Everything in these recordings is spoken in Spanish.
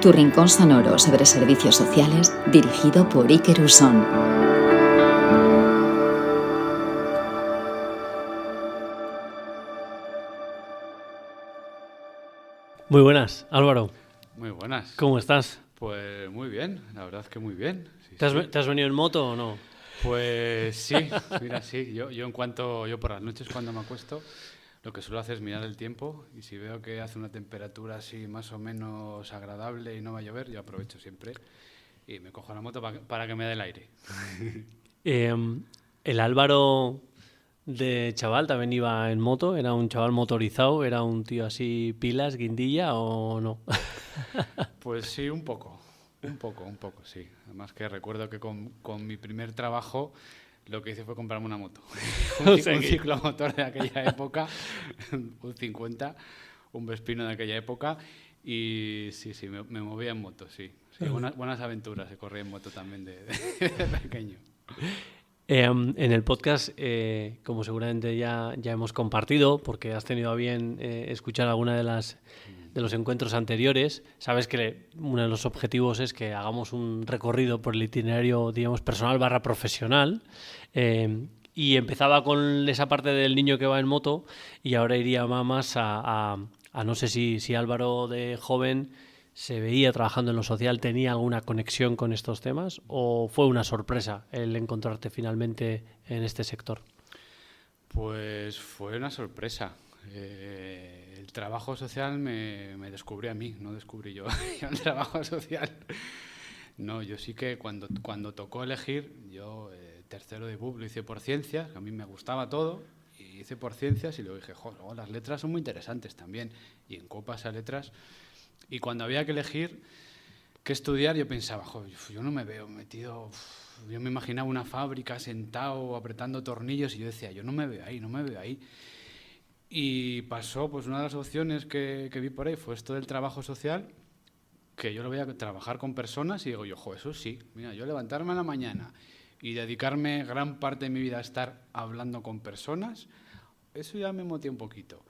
tu rincón sonoro sobre servicios sociales dirigido por Iker Usón. Muy buenas, Álvaro. Muy buenas. ¿Cómo estás? Pues muy bien, la verdad es que muy bien. Sí, ¿Te has venido en moto o no? Pues sí, mira, sí. Yo por las noches cuando me acuesto, lo que suelo hacer es mirar el tiempo y si veo que hace una temperatura así más o menos agradable y no va a llover, yo aprovecho siempre y me cojo la moto para que me dé el aire. El Álvaro de chaval también iba en moto, era un chaval motorizado, era un tío así pilas, guindilla o no. Pues sí, un poco, sí. Además que recuerdo que con mi primer trabajo lo que hice fue comprarme una moto. un ciclomotor de aquella época, un 50, un Vespino de aquella época. Y sí, me movía en moto, sí. Buenas aventuras, se corría en moto también de pequeño. En el podcast, como seguramente ya hemos compartido, porque has tenido a bien escuchar alguna de los encuentros anteriores, sabes que uno de los objetivos es que hagamos un recorrido por el itinerario, digamos, personal / profesional. Y empezaba con esa parte del niño que va en moto y ahora iría más a no sé si Álvaro de joven se veía trabajando en lo social, tenía alguna conexión con estos temas o fue una sorpresa el encontrarte finalmente en este sector. Pues fue una sorpresa. El trabajo social me descubrió a mí, no descubrí yo el trabajo social. No, yo sí que cuando tocó elegir, yo tercero de BUP lo hice por ciencias, que a mí me gustaba todo, y hice por ciencias y luego dije, joder, las letras son muy interesantes también, y en copas a letras. Y cuando había que elegir qué estudiar, yo pensaba, joder, yo no me veo metido. Yo me imaginaba una fábrica sentado apretando tornillos y yo decía, yo no me veo ahí. Y pasó, pues una de las opciones que vi por ahí fue esto del trabajo social, que yo lo veía trabajar con personas y digo yo, joder, eso sí, mira, yo levantarme a la mañana y dedicarme gran parte de mi vida a estar hablando con personas, eso ya me motiva un poquito.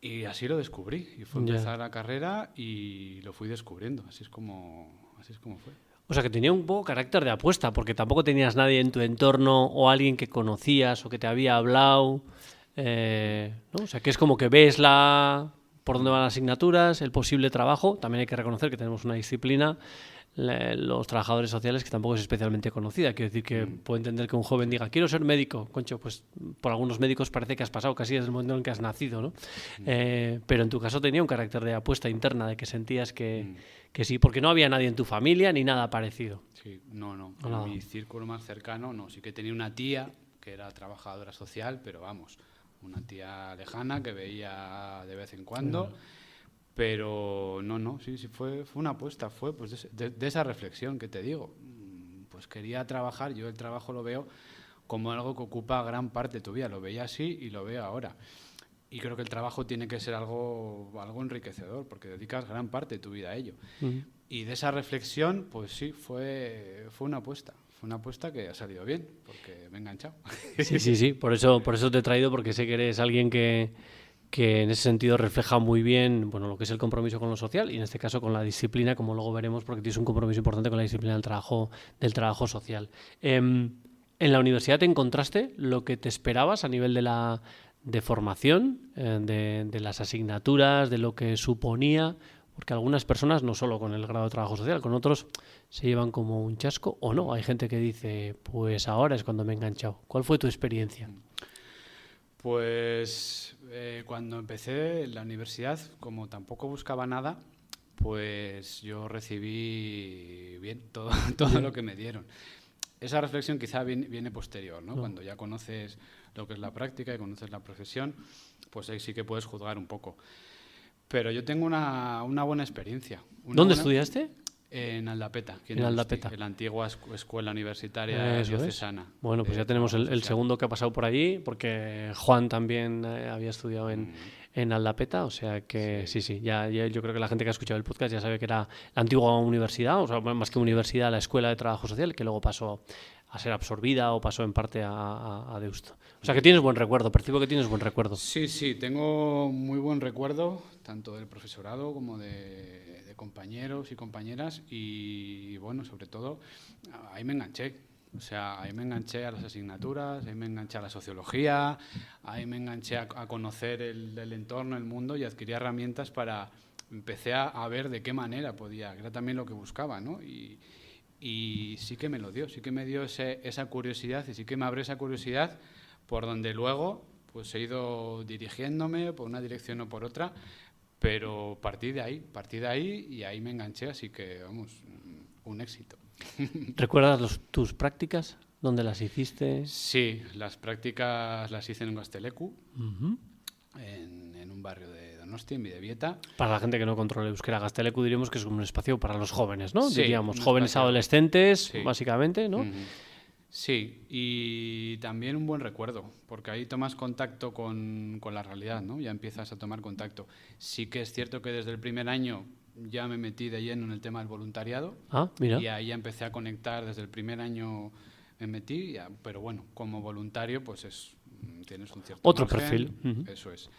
Y así lo descubrí, y fue empezar la carrera y lo fui descubriendo, así es como fue. O sea, que tenía un poco carácter de apuesta, porque tampoco tenías nadie en tu entorno o alguien que conocías o que te había hablado, ¿no? O sea, que es como que ves por dónde van las asignaturas, el posible trabajo. También hay que reconocer que tenemos una disciplina, los trabajadores sociales, que tampoco es especialmente conocida. Quiero decir que puedo entender que un joven diga, quiero ser médico. Concho, pues por algunos médicos parece que has pasado casi desde el momento en que has nacido, ¿no? Pero en tu caso tenía un carácter de apuesta interna, de que sentías que sí, porque no había nadie en tu familia ni nada parecido. Sí, no. En mi círculo más cercano, no. Sí que tenía una tía que era trabajadora social, pero vamos, una tía lejana que veía de vez en cuando. Pero no, sí, fue una apuesta, fue pues de esa reflexión que te digo. Pues quería trabajar, yo el trabajo lo veo como algo que ocupa gran parte de tu vida, lo veía así y lo veo ahora. Y creo que el trabajo tiene que ser algo enriquecedor, porque dedicas gran parte de tu vida a ello. Y de esa reflexión, pues sí, fue una apuesta. Fue una apuesta que ha salido bien, porque me he enganchado. Sí, por eso te he traído, porque sé que eres alguien que en ese sentido refleja muy bien, bueno, lo que es el compromiso con lo social y en este caso con la disciplina, como luego veremos, porque tienes un compromiso importante con la disciplina del trabajo social. ¿En la universidad te encontraste lo que te esperabas a nivel de formación, de las asignaturas, de lo que suponía? Porque algunas personas, no solo con el grado de trabajo social, con otros se llevan como un chasco o no. Hay gente que dice, pues ahora es cuando me he enganchado. ¿Cuál fue tu experiencia? Pues cuando empecé en la universidad, como tampoco buscaba nada, pues yo recibí bien todo lo que me dieron. Esa reflexión quizá viene posterior, ¿no? Cuando ya conoces lo que es la práctica y conoces la profesión, pues ahí sí que puedes juzgar un poco. Pero yo tengo una buena experiencia. ¿Dónde estudiaste? En Aldapeta, en Aldapeta, en la antigua escuela universitaria diocesana. Bueno, pues ya tenemos el segundo que ha pasado por allí, porque Juan también había estudiado en Aldapeta, o sea que sí, ya yo creo que la gente que ha escuchado el podcast ya sabe que era la antigua universidad, o sea, más que universidad, la Escuela de Trabajo Social, que luego pasó ser absorbida o pasó en parte a Deusto. O sea que tienes buen recuerdo, percibo que tienes buen recuerdo. Sí, tengo muy buen recuerdo, tanto del profesorado como de compañeros y compañeras, y bueno, sobre todo, ahí me enganché. O sea, ahí me enganché a las asignaturas, ahí me enganché a la sociología, ahí me enganché a conocer el entorno, el mundo, y adquirí herramientas para... Empecé a ver de qué manera podía, que era también lo que buscaba, ¿no? Y sí que me lo dio, sí que me dio esa curiosidad, y sí que me abrió esa curiosidad por donde luego pues he ido dirigiéndome por una dirección o por otra, pero partí de ahí y ahí me enganché, así que vamos, un éxito. ¿Recuerdas tus prácticas? ¿Dónde las hiciste? Sí, las prácticas las hice en Gazteleku, Uh-huh. en un barrio de Donosti, en Bidebieta. Para la gente que no controla euskera, Gazteleku diríamos que es un espacio para los jóvenes, ¿no? Sí, Diríamos un jóvenes espacio. adolescentes, Sí. básicamente, ¿no? Uh-huh. Sí, y también un buen recuerdo, porque ahí tomas contacto con la realidad, ¿no? Ya empiezas a tomar contacto. Sí que es cierto que desde el primer año ya me metí de lleno en el tema del voluntariado. Ah, mira. Y ahí ya empecé a conectar, desde el primer año me metí, pero bueno, como voluntario pues tienes un cierto Otro margen, perfil. Uh-huh. Eso es.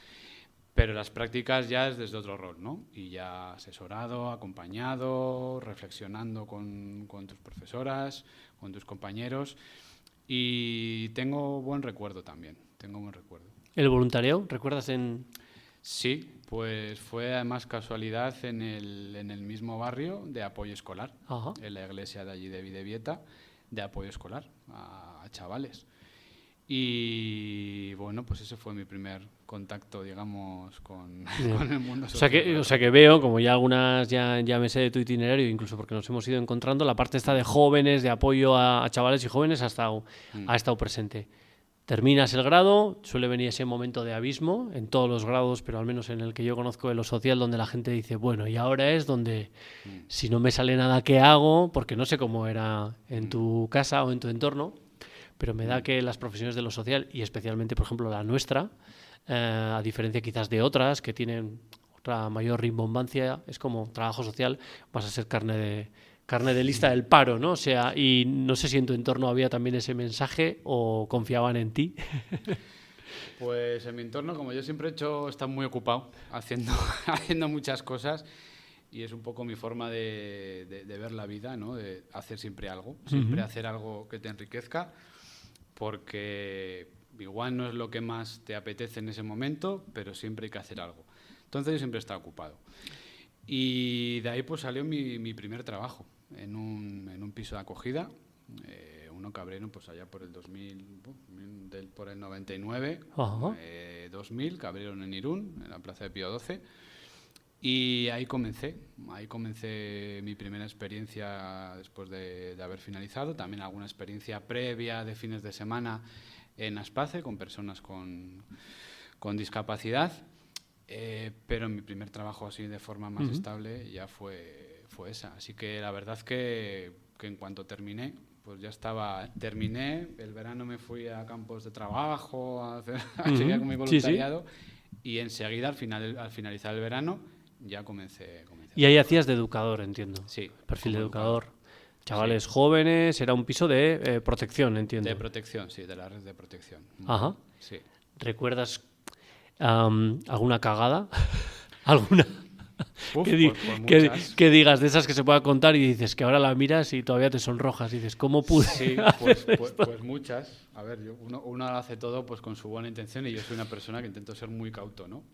Pero las prácticas ya es desde otro rol, ¿no? Y ya asesorado, acompañado, reflexionando con tus profesoras, con tus compañeros. Y tengo buen recuerdo también, tengo buen recuerdo. ¿El voluntariado? ¿Recuerdas en...? Sí, pues fue además casualidad en el mismo barrio de apoyo escolar, Ajá. en la iglesia de allí de Bidebieta, de apoyo escolar a chavales. Y bueno, pues ese fue mi primer contacto, digamos, con el mundo social. O sea que veo, como ya algunas ya me sé de tu itinerario, incluso porque nos hemos ido encontrando, la parte esta de jóvenes, de apoyo a chavales y jóvenes ha estado presente. Terminas el grado, suele venir ese momento de abismo en todos los grados, pero al menos en el que yo conozco de lo social, donde la gente dice, bueno, y ahora es donde si no me sale nada, ¿qué hago? Porque no sé cómo era en tu casa o en tu entorno, pero me da que las profesiones de lo social, y especialmente, por ejemplo, la nuestra, a diferencia quizás de otras que tienen otra mayor rimbombancia, es como trabajo social, vas a ser carne de lista del paro, ¿no? O sea, y no sé si en tu entorno había también ese mensaje o confiaban en ti. Pues en mi entorno, como yo siempre he hecho, está muy ocupado haciendo muchas cosas, y es un poco mi forma de ver la vida, ¿no? De hacer siempre algo, siempre hacer algo que te enriquezca, porque igual no es lo que más te apetece en ese momento, pero siempre hay que hacer algo. Entonces yo siempre he estado ocupado. Y de ahí pues salió mi primer trabajo en un piso de acogida, uno cabrero pues allá por el 2000, por el 99, 2000, cabrero en Irún, en la Plaza de Pío XII. Y ahí comencé mi primera experiencia después de haber finalizado, también alguna experiencia previa de fines de semana en Aspace con personas con discapacidad, pero mi primer trabajo así de forma más estable ya fue esa. Así que la verdad que en cuanto terminé, pues ya terminé, el verano me fui a campos de trabajo, a seguir con mi voluntariado, y enseguida al finalizar el verano ya comencé. Y ahí hacías de educador, entiendo. Sí. Perfil de educador. Chavales jóvenes, era un piso de protección, entiendo. De protección, sí, de la red de protección. Ajá. Sí. ¿Recuerdas alguna cagada? ¿Alguna? Uf, que digas de esas que se pueda contar y dices que ahora la miras y todavía te sonrojas y dices, ¿cómo pude? Sí, pues muchas. A ver, uno lo hace todo pues con su buena intención, y yo soy una persona que intento ser muy cauto, ¿no?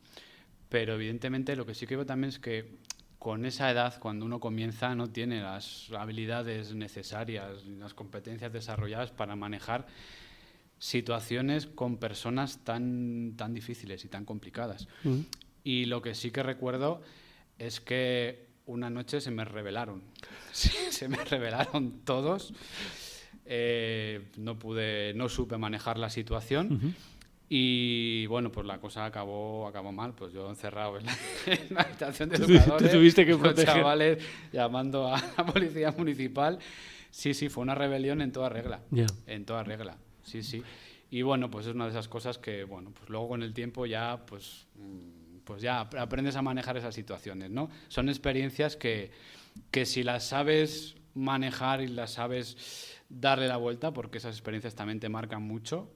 Pero evidentemente lo que sí que veo también es que con esa edad, cuando uno comienza, no tiene las habilidades necesarias, las competencias desarrolladas para manejar situaciones con personas tan difíciles y tan complicadas. Y lo que sí que recuerdo es que una noche se me rebelaron. Se me rebelaron todos. No supe manejar la situación. Y bueno, pues la cosa acabó mal, pues yo encerrado en la habitación de educadores, te tuviste que los proteger. chavales llamando a la policía municipal. Sí, fue una rebelión en toda regla. Yeah. En toda regla, sí. Y bueno, pues es una de esas cosas que, bueno, pues luego con el tiempo ya, pues ya aprendes a manejar esas situaciones, ¿no? Son experiencias que si las sabes manejar y las sabes darle la vuelta, porque esas experiencias también te marcan mucho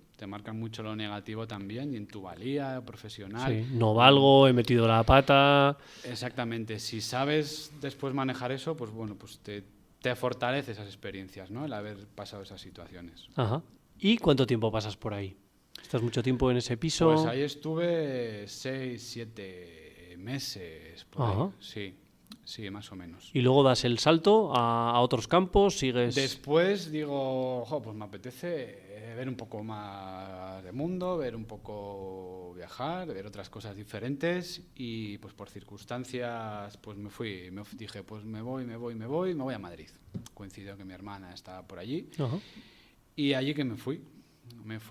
lo negativo también y en tu valía profesional. Sí, no valgo, he metido la pata. Exactamente. Si sabes después manejar eso, pues bueno, pues te fortalece esas experiencias, ¿no? El haber pasado esas situaciones. Ajá. ¿Y cuánto tiempo pasas por ahí? ¿Estás mucho tiempo en ese piso? Pues ahí estuve 6, 7 meses, por Ajá. ahí. Sí, más o menos. Y luego das el salto a otros campos, sigues... Después digo, pues me apetece ver un poco más de mundo, ver un poco viajar, ver otras cosas diferentes y pues por circunstancias pues dije pues me voy a Madrid. Coincidió que mi hermana estaba por allí. Ajá. Y allí que me fui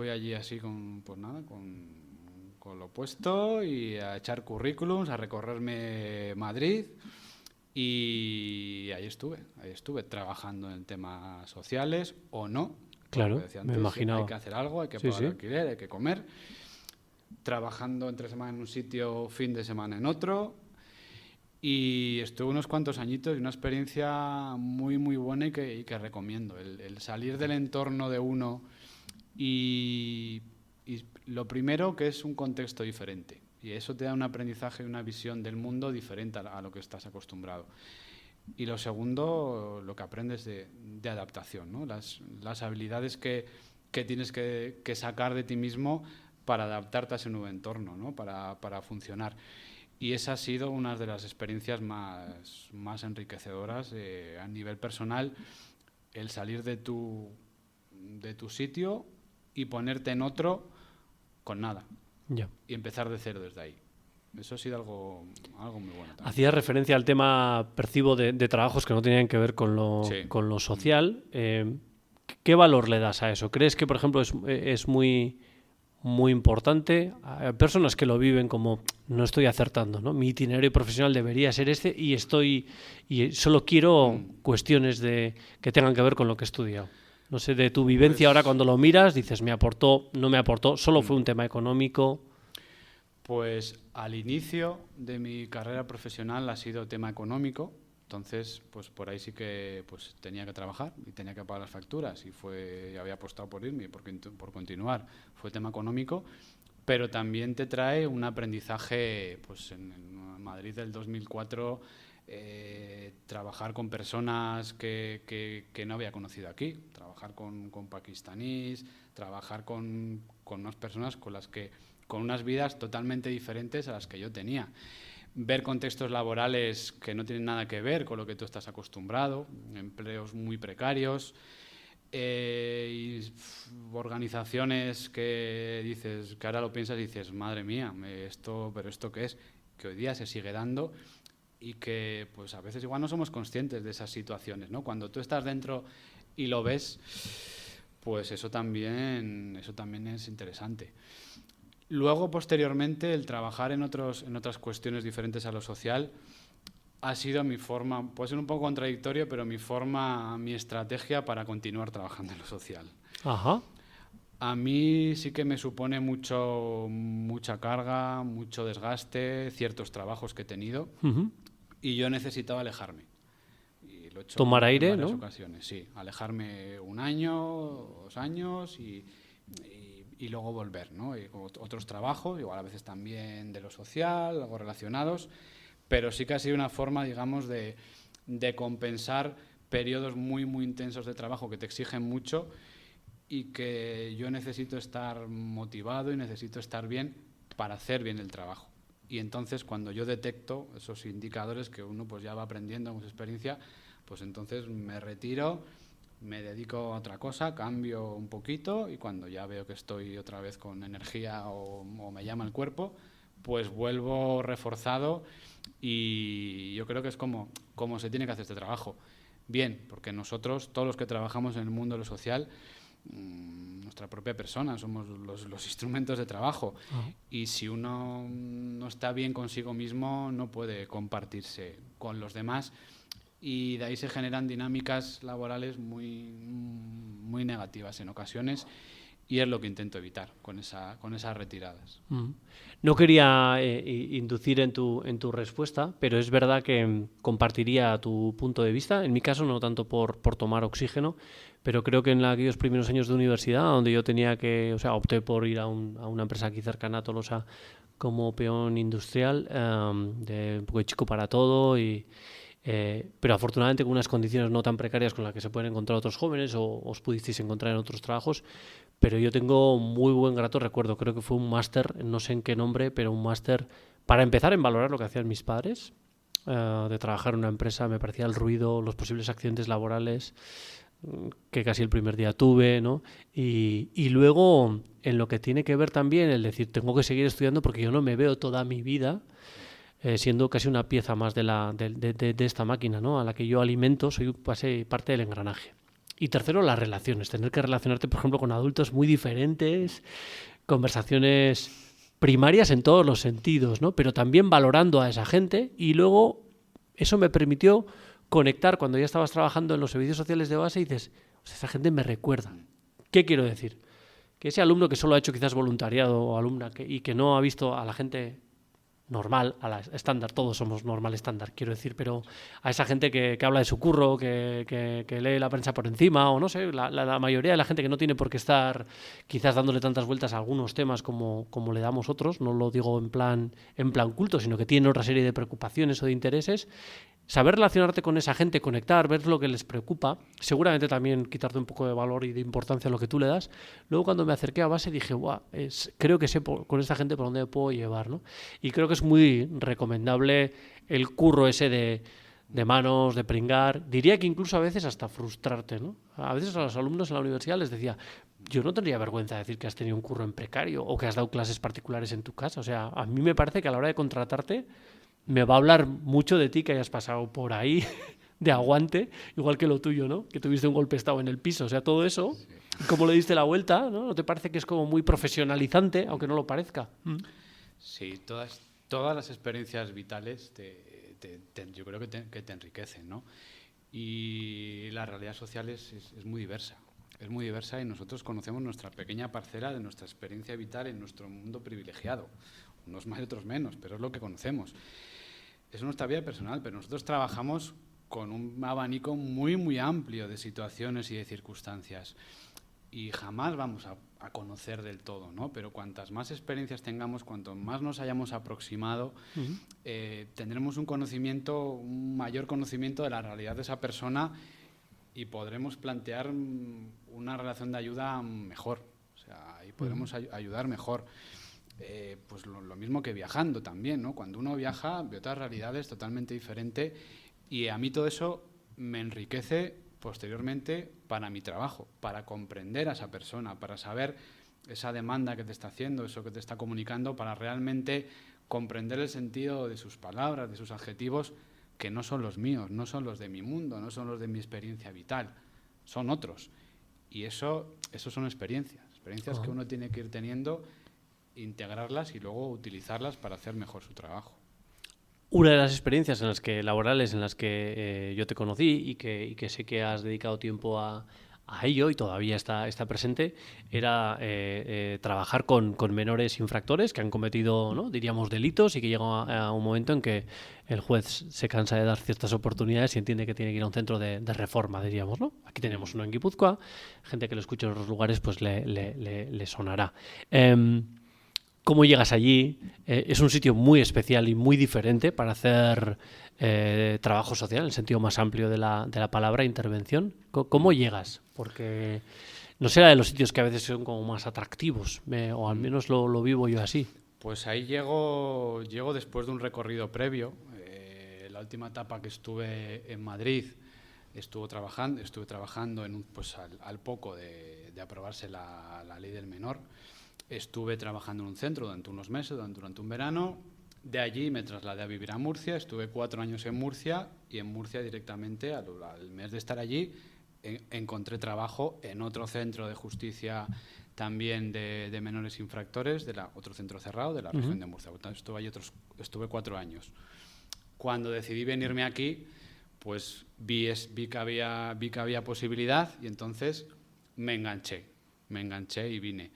allí así con lo opuesto y a echar currículums, a recorrerme Madrid. Y ahí estuve trabajando en temas sociales o no. Claro, Decía me antes, imaginaba. hay que hacer algo, hay que Sí, pagar sí. alquiler, hay que comer. Trabajando entre semana en un sitio, fin de semana en otro. Y estuve unos cuantos añitos y una experiencia muy, muy buena y que recomiendo. El salir del entorno de uno y lo primero que es un contexto diferente. Y eso te da un aprendizaje y una visión del mundo diferente a lo que estás acostumbrado. Y lo segundo, lo que aprendes de adaptación, ¿no? Las habilidades que tienes que sacar de ti mismo para adaptarte a ese nuevo entorno, ¿no? Para funcionar. Y esa ha sido una de las experiencias más enriquecedoras a nivel personal, el salir de tu sitio y ponerte en otro con nada. Ya. Y empezar de cero desde ahí. Eso ha sido algo muy bueno también. Hacías referencia al tema, percibo, de trabajos que no tenían que ver con lo social. ¿Qué valor le das a eso? ¿Crees que, por ejemplo, es muy, muy importante? Hay personas que lo viven como, no estoy acertando, ¿no? Mi itinerario profesional debería ser este y solo quiero cuestiones que tengan que ver con lo que he estudiado. No sé, de tu vivencia ahora cuando lo miras, dices, me aportó, no me aportó, solo fue un tema económico. Pues al inicio de mi carrera profesional ha sido tema económico, entonces pues por ahí sí que pues tenía que trabajar y tenía que pagar las facturas y había apostado por irme por continuar, fue tema económico, pero también te trae un aprendizaje, pues en Madrid del 2004, trabajar con personas que no había conocido aquí, trabajar con pakistaníes, trabajar con unas personas con unas vidas totalmente diferentes a las que yo tenía. Ver contextos laborales que no tienen nada que ver con lo que tú estás acostumbrado, empleos muy precarios, y organizaciones que ahora lo piensas y dices, madre mía, pero ¿esto qué es? Que hoy día se sigue dando y que pues a veces igual no somos conscientes de esas situaciones, ¿no? Cuando tú estás dentro y lo ves, pues eso también es interesante. Luego, posteriormente, el trabajar en otras cuestiones diferentes a lo social ha sido mi forma, puede ser un poco contradictorio, pero mi estrategia para continuar trabajando en lo social. Ajá. A mí sí que me supone mucha carga, mucho desgaste, ciertos trabajos que he tenido, y yo necesitaba alejarme. Y lo he hecho tomar aire, en varias ¿no? ocasiones, sí. Alejarme 1 año, 2 años y luego volver, ¿no? Y otros trabajos, igual a veces también de lo social, algo relacionados, pero sí que ha sido una forma, digamos, de compensar periodos muy, muy intensos de trabajo que te exigen mucho y que yo necesito estar motivado y necesito estar bien para hacer bien el trabajo. Y entonces, cuando yo detecto esos indicadores que uno pues ya va aprendiendo con su experiencia, pues entonces me retiro, me dedico a otra cosa, cambio un poquito y cuando ya veo que estoy otra vez con energía o me llama el cuerpo, pues vuelvo reforzado y yo creo que es como se tiene que hacer este trabajo. Bien, porque nosotros, todos los que trabajamos en el mundo de lo social, nuestra propia persona, somos los instrumentos de trabajo. Y si uno no está bien consigo mismo, no puede compartirse con los demás y de ahí se generan dinámicas laborales muy, muy negativas en ocasiones y es lo que intento evitar con esas retiradas. No quería inducir en tu respuesta, pero es verdad que compartiría tu punto de vista. En mi caso, no tanto por tomar oxígeno, pero creo que en aquellos primeros años de universidad, donde yo opté por ir a una empresa aquí cercana a Tolosa como peón industrial, de un poco de chico para todo, pero afortunadamente con unas condiciones no tan precarias con las que se pueden encontrar otros jóvenes o os pudisteis encontrar en otros trabajos. Pero yo tengo muy buen grato recuerdo. Creo que fue un máster, no sé en qué nombre, pero un máster para empezar en valorar lo que hacían mis padres, de trabajar en una empresa. Me parecía el ruido, los posibles accidentes laborales que casi el primer día tuve, ¿no? Y luego en lo que tiene que ver también el decir, tengo que seguir estudiando porque yo no me veo toda mi vida siendo casi una pieza más de esta máquina, ¿no? A la que yo alimento, soy parte del engranaje. Y tercero, las relaciones. Tener que relacionarte, por ejemplo, con adultos muy diferentes, conversaciones primarias en todos los sentidos, ¿no? Pero también valorando a esa gente. Y luego eso me permitió conectar cuando ya estabas trabajando en los servicios sociales de base y dices, esa gente me recuerda. ¿Qué quiero decir? Que ese alumno que solo ha hecho quizás voluntariado o alumna y que no ha visto a la gente normal, a la estándar, todos somos normal estándar, quiero decir, pero a esa gente que habla de su curro, que lee la prensa por encima, o no sé, la mayoría de la gente que no tiene por qué estar quizás dándole tantas vueltas a algunos temas como le damos otros, no lo digo en plan culto, sino que tiene otra serie de preocupaciones o de intereses. Saber relacionarte con esa gente, conectar, ver lo que les preocupa, seguramente también quitarte un poco de valor y de importancia a lo que tú le das. Luego cuando me acerqué a base dije, creo que sé con esta gente por dónde me puedo llevar, ¿no? Y creo que es muy recomendable el curro ese de manos, de pringar. Diría que incluso a veces hasta frustrarte, ¿no? A veces a los alumnos en la universidad les decía, yo no tendría vergüenza de decir que has tenido un curro en precario o que has dado clases particulares en tu casa. O sea, a mí me parece que a la hora de contratarte me va a hablar mucho de ti que hayas pasado por ahí de aguante, igual que lo tuyo, ¿no? Que tuviste un golpe de estado en el piso, o sea, todo eso, cómo le diste la vuelta, ¿no? ¿No te parece que es como muy profesionalizante, aunque no lo parezca? Sí, todas las experiencias vitales yo creo que te enriquecen, ¿no? Y la realidad social es muy diversa. Es muy diversa y nosotros conocemos nuestra pequeña parcela de nuestra experiencia vital en nuestro mundo privilegiado. Unos más y otros menos, pero es lo que conocemos. Es nuestra vida personal, pero nosotros trabajamos con un abanico muy, muy amplio de situaciones y de circunstancias. Y jamás vamos a conocer del todo, ¿no? Pero cuantas más experiencias tengamos, cuanto más nos hayamos aproximado, tendremos un mayor conocimiento de la realidad de esa persona y podremos plantear una relación de ayuda mejor. O sea, y podremos ayudar mejor. Pues lo mismo que viajando también, ¿no? Cuando uno viaja ve otras realidades totalmente diferentes y a mí todo eso me enriquece posteriormente para mi trabajo, para comprender a esa persona, para saber esa demanda que te está haciendo, eso que te está comunicando, para realmente comprender el sentido de sus palabras, de sus adjetivos, que no son los míos, no son los de mi mundo, no son los de mi experiencia vital, son otros. Y eso son experiencias que uno tiene que ir teniendo, integrarlas y luego utilizarlas para hacer mejor su trabajo. Una de las experiencias laborales en las que yo te conocí y que sé que has dedicado tiempo a ello y todavía está presente era trabajar con menores infractores que han cometido, ¿no?, diríamos, delitos y que llega a un momento en que el juez se cansa de dar ciertas oportunidades y entiende que tiene que ir a un centro de reforma, diríamos, ¿no? Aquí tenemos uno en Guipúzcoa, gente que lo escuche en otros lugares pues le sonará. ¿Cómo llegas allí? Es un sitio muy especial y muy diferente para hacer trabajo social, en el sentido más amplio de la palabra, intervención. ¿Cómo llegas? Porque no será de los sitios que a veces son como más atractivos, o al menos lo vivo yo así. Pues ahí llego después de un recorrido previo. La última etapa que estuve en Madrid estuve trabajando al poco de aprobarse la ley del menor. Estuve trabajando en un centro durante unos meses, durante un verano. De allí me trasladé a vivir a Murcia. Estuve 4 años en Murcia y en Murcia directamente, al mes de estar allí, encontré trabajo en otro centro de justicia también de menores infractores, otro centro cerrado de la región de Murcia. Estuve 4 años. Cuando decidí venirme aquí, pues vi que había posibilidad y entonces me enganché. me enganché y vine.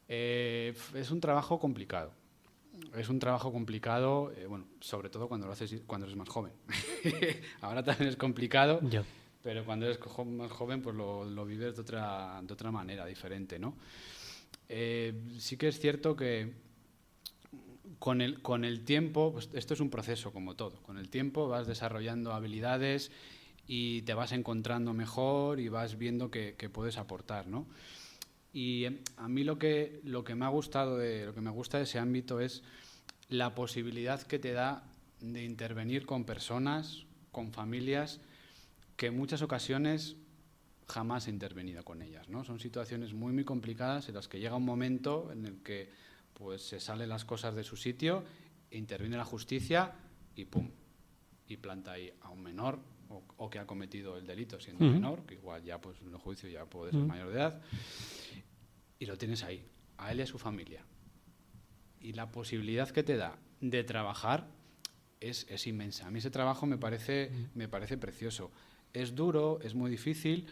Es un trabajo complicado. Es un trabajo complicado, bueno, sobre todo cuando lo haces cuando eres más joven. Ahora también es complicado, Ya. pero cuando eres más joven pues lo vives de otra manera, diferente, ¿no? Sí que es cierto que con el tiempo, pues esto es un proceso como todo, con el tiempo vas desarrollando habilidades y te vas encontrando mejor y vas viendo que puedes aportar, ¿no? Y a mí lo que me ha gustado lo que me gusta de ese ámbito es la posibilidad que te da de intervenir con personas, con familias que en muchas ocasiones jamás he intervenido con ellas, ¿no? Son situaciones muy, muy complicadas en las que llega un momento en el que pues se salen las cosas de su sitio, interviene la justicia y ¡pum! Y planta ahí a un menor o que ha cometido el delito siendo menor, que igual ya pues en el juicio ya puede ser mayor de edad, y lo tienes ahí, a él y a su familia. Y la posibilidad que te da de trabajar es inmensa. A mí ese trabajo me parece precioso. Es duro, es muy difícil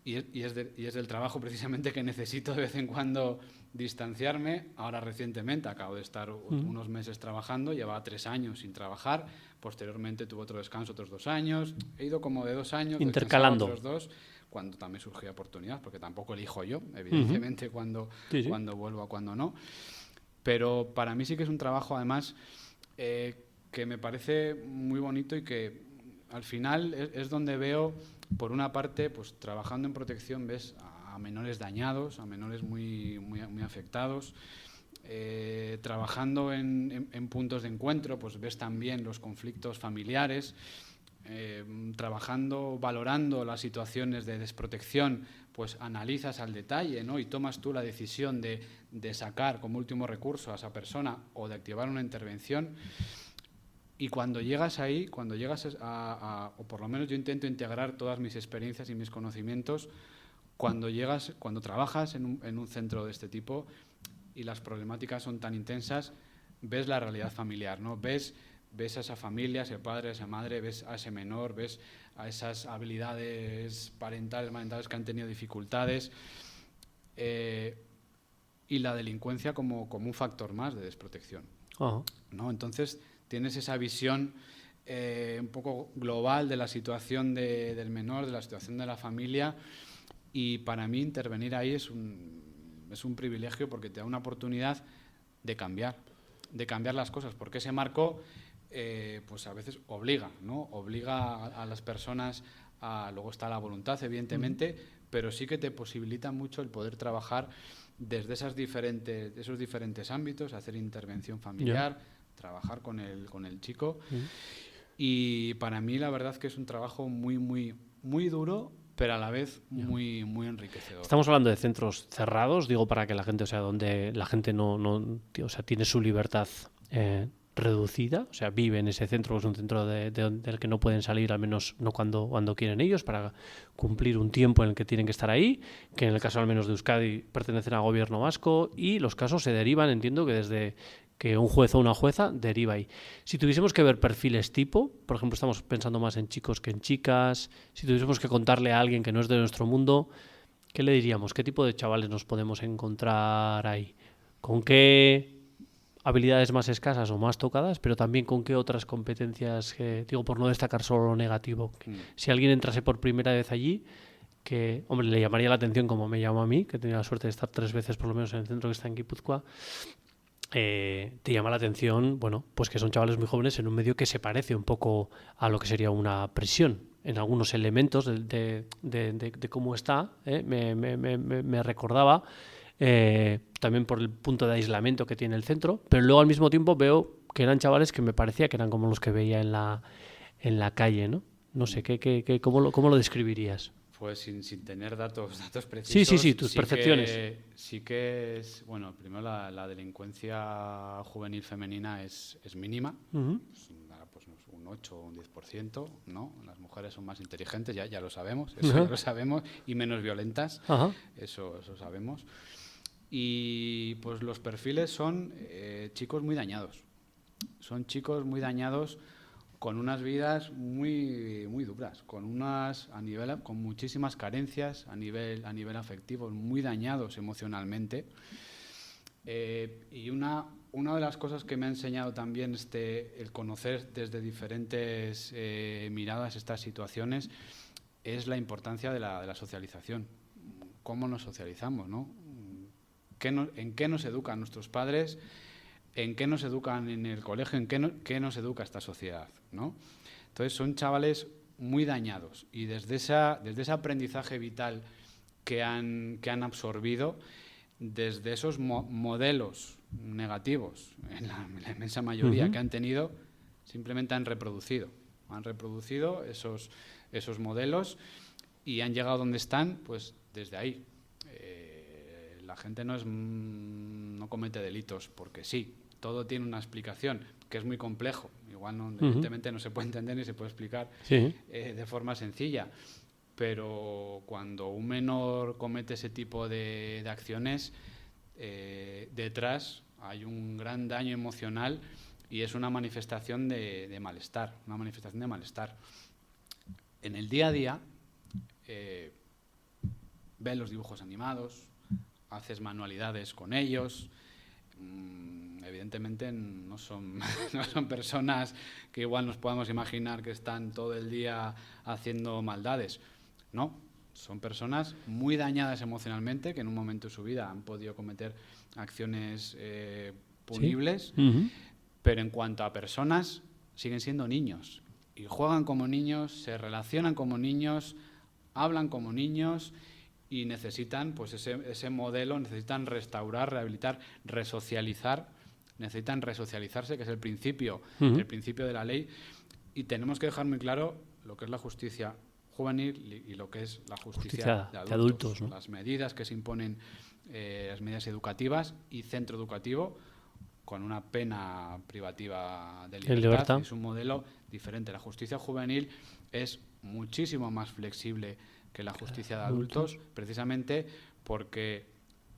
y es del trabajo precisamente que necesito de vez en cuando distanciarme. Ahora recientemente acabo de estar unos meses trabajando, llevaba 3 años sin trabajar, posteriormente tuve otro descanso, otros 2 años, he ido como de 2 años, intercalando otros 2, cuando también surgía oportunidad, porque tampoco elijo yo, evidentemente, cuando vuelvo a cuando no. Pero para mí sí que es un trabajo, además, que me parece muy bonito y que al final es donde veo, por una parte, pues trabajando en protección ves a menores dañados, a menores muy, muy, muy afectados. Trabajando en puntos de encuentro, pues ves también los conflictos familiares. Trabajando, valorando las situaciones de desprotección, pues analizas al detalle, ¿no? Y tomas tú la decisión de sacar como último recurso a esa persona o de activar una intervención. Y cuando llegas ahí, o por lo menos yo intento integrar todas mis experiencias y mis conocimientos, cuando trabajas en un centro de este tipo y las problemáticas son tan intensas, ves la realidad familiar, ¿no? Ves a esa familia, a ese padre, a esa madre, ves a ese menor, ves a esas habilidades parentales que han tenido dificultades, y la delincuencia como un factor más de desprotección, ¿no? Entonces tienes esa visión un poco global de la situación del menor, de la situación de la familia, y para mí intervenir ahí es un privilegio porque te da una oportunidad de cambiar las cosas, porque ese marco pues a veces obliga, ¿no? Obliga a las personas luego está la voluntad, evidentemente, pero sí que te posibilita mucho el poder trabajar desde esos diferentes ámbitos, hacer intervención familiar, trabajar con el chico. Y para mí la verdad que es un trabajo muy, muy, muy duro, pero a la vez muy, muy enriquecedor. Estamos hablando de centros cerrados, digo, para que la gente, o sea, donde la gente no o sea, tiene su libertad reducida, o sea, vive en ese centro, es un centro del que no pueden salir, al menos no cuando quieren ellos, para cumplir un tiempo en el que tienen que estar ahí, que en el caso al menos de Euskadi pertenecen al gobierno vasco, y los casos se derivan, entiendo que desde que un juez o una jueza deriva ahí. Si tuviésemos que ver perfiles tipo, por ejemplo, estamos pensando más en chicos que en chicas, si tuviésemos que contarle a alguien que no es de nuestro mundo, ¿qué le diríamos? ¿Qué tipo de chavales nos podemos encontrar ahí? ¿Con qué habilidades más escasas o más tocadas, pero también con qué otras competencias, digo, por no destacar solo lo negativo? Si alguien entrase por primera vez allí, que, hombre, le llamaría la atención como me llamó a mí, que he tenido la suerte de estar 3 veces por lo menos en el centro que está en Guipúzcoa, te llama la atención, bueno, pues que son chavales muy jóvenes en un medio que se parece un poco a lo que sería una prisión, en algunos elementos de cómo está, me recordaba, también por el punto de aislamiento que tiene el centro, pero luego al mismo tiempo veo que eran chavales que me parecía que eran como los que veía en la calle, ¿no? No sé, ¿cómo lo describirías? Pues sin tener datos precisos. Sí, tus percepciones. Sí que es, bueno, primero la delincuencia juvenil femenina es mínima, pues un 8 o un 10%, ¿no? Las mujeres son más inteligentes, ya lo sabemos, eso ya lo sabemos, y menos violentas, eso sabemos. Y pues los perfiles son chicos muy dañados. Son chicos muy dañados con unas vidas muy, muy duras, con muchísimas carencias a nivel afectivo, muy dañados emocionalmente. Y una de las cosas que me ha enseñado también el conocer desde diferentes miradas estas situaciones es la importancia de la socialización. ¿Cómo nos socializamos, no? ¿En qué nos educan nuestros padres? ¿En qué nos educan en el colegio? ¿En qué nos educa esta sociedad, ¿no? Entonces son chavales muy dañados y desde ese aprendizaje vital que han absorbido, desde esos modelos negativos, en la inmensa mayoría que han tenido, simplemente han reproducido esos modelos y han llegado donde están, pues desde ahí. La gente no comete delitos porque sí, todo tiene una explicación, que es muy complejo. Igual evidentemente no se puede entender ni se puede explicar de forma sencilla. Pero cuando un menor comete ese tipo de acciones, detrás hay un gran daño emocional y es una manifestación de malestar, En el día a día, ves los dibujos animados, haces manualidades con ellos. Evidentemente no son personas que igual nos podamos imaginar que están todo el día haciendo maldades. No, son personas muy dañadas emocionalmente que en un momento de su vida han podido cometer acciones punibles, pero en cuanto a personas siguen siendo niños y juegan como niños, se relacionan como niños, hablan como niños y necesitan pues ese modelo, necesitan restaurar, rehabilitar, necesitan resocializarse, que es el principio de la ley, y tenemos que dejar muy claro lo que es la justicia juvenil y lo que es la justicia de adultos, ¿no? Las medidas que se imponen, las medidas educativas y centro educativo con una pena privativa de libertad. Es un modelo diferente. La justicia juvenil es muchísimo más flexible que la justicia de adultos, precisamente porque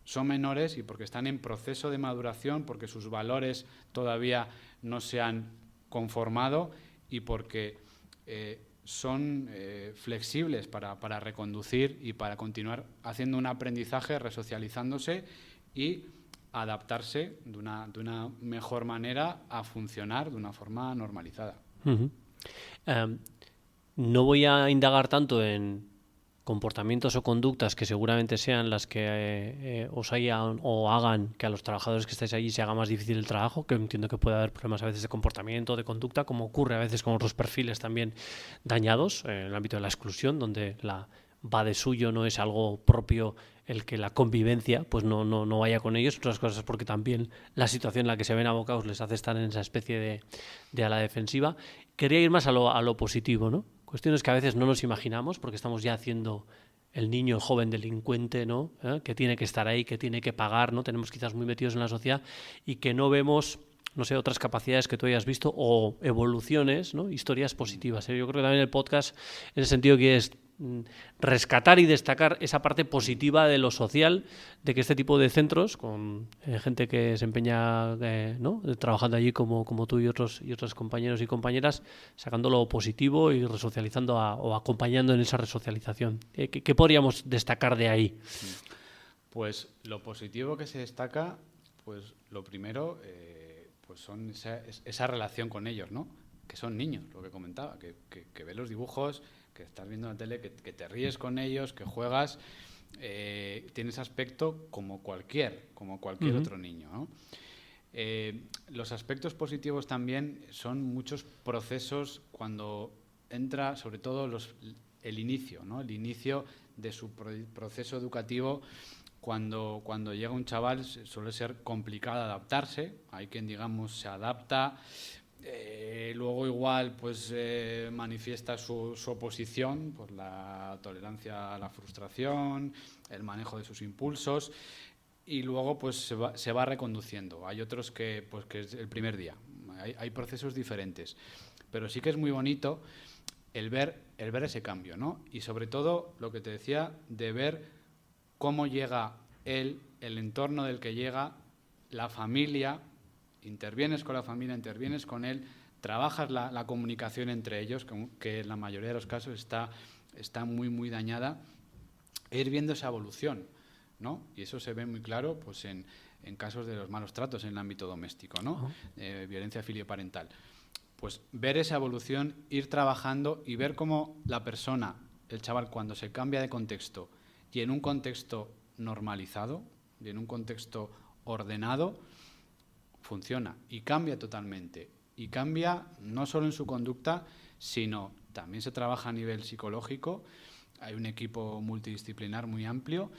son menores y porque están en proceso de maduración, porque sus valores todavía no se han conformado y porque son flexibles para reconducir y para continuar haciendo un aprendizaje, resocializándose y adaptarse de una mejor manera a funcionar de una forma normalizada. No voy a indagar tanto en comportamientos o conductas que seguramente sean las que os hayan o hagan que a los trabajadores que estáis allí se haga más difícil el trabajo, que entiendo que puede haber problemas a veces de comportamiento, de conducta, como ocurre a veces con otros perfiles también dañados en el ámbito de la exclusión, donde la va de suyo, no es algo propio el que la convivencia pues no vaya con ellos, otras cosas porque también la situación en la que se ven abocados les hace estar en esa especie de a la defensiva. Quería ir más a lo positivo, ¿no? Cuestiones que a veces no nos imaginamos porque estamos ya haciendo el niño, el joven delincuente, ¿no? Que tiene que estar ahí, que tiene que pagar, ¿no? Tenemos quizás muy metidos en la sociedad y que no vemos, no sé, otras capacidades que tú hayas visto o evoluciones, ¿no? Historias positivas. Yo creo que también el podcast en ese sentido que es rescatar y destacar esa parte positiva de lo social, de que este tipo de centros con gente que se empeña ¿no? trabajando allí como tú y otros compañeros y compañeras, sacando lo positivo y resocializando o acompañando en esa resocialización. ¿Qué podríamos destacar de ahí? Pues lo positivo que se destaca, pues lo primero pues son esa relación con ellos, ¿no? Que son niños, lo que comentaba, que ven los dibujos, que estás viendo en la tele, que te ríes con ellos, que juegas, tienes aspecto como cualquier otro niño, ¿no? Los aspectos positivos también son muchos procesos cuando entra, sobre todo el inicio, ¿no? El inicio de su proceso educativo. Cuando llega un chaval suele ser complicado adaptarse, hay quien digamos se adapta, luego igual pues manifiesta su oposición por la tolerancia a la frustración, el manejo de sus impulsos y luego pues se va reconduciendo. Hay otros que es el primer día, hay procesos diferentes, pero sí que es muy bonito el ver ese cambio, ¿no? Y sobre todo lo que te decía de ver cómo llega él, el entorno del que llega, la familia. Intervienes con la familia, intervienes con él, trabajas la comunicación entre ellos, que en la mayoría de los casos está muy, muy dañada, e ir viendo esa evolución, ¿no? Y eso se ve muy claro pues, en casos de los malos tratos en el ámbito doméstico, ¿no? Violencia filioparental. Pues ver esa evolución, ir trabajando y ver cómo la persona, el chaval, cuando se cambia de contexto y en un contexto normalizado y en un contexto ordenado, funciona y cambia totalmente. Y cambia no solo en su conducta, sino también se trabaja a nivel psicológico. Hay un equipo multidisciplinar muy amplio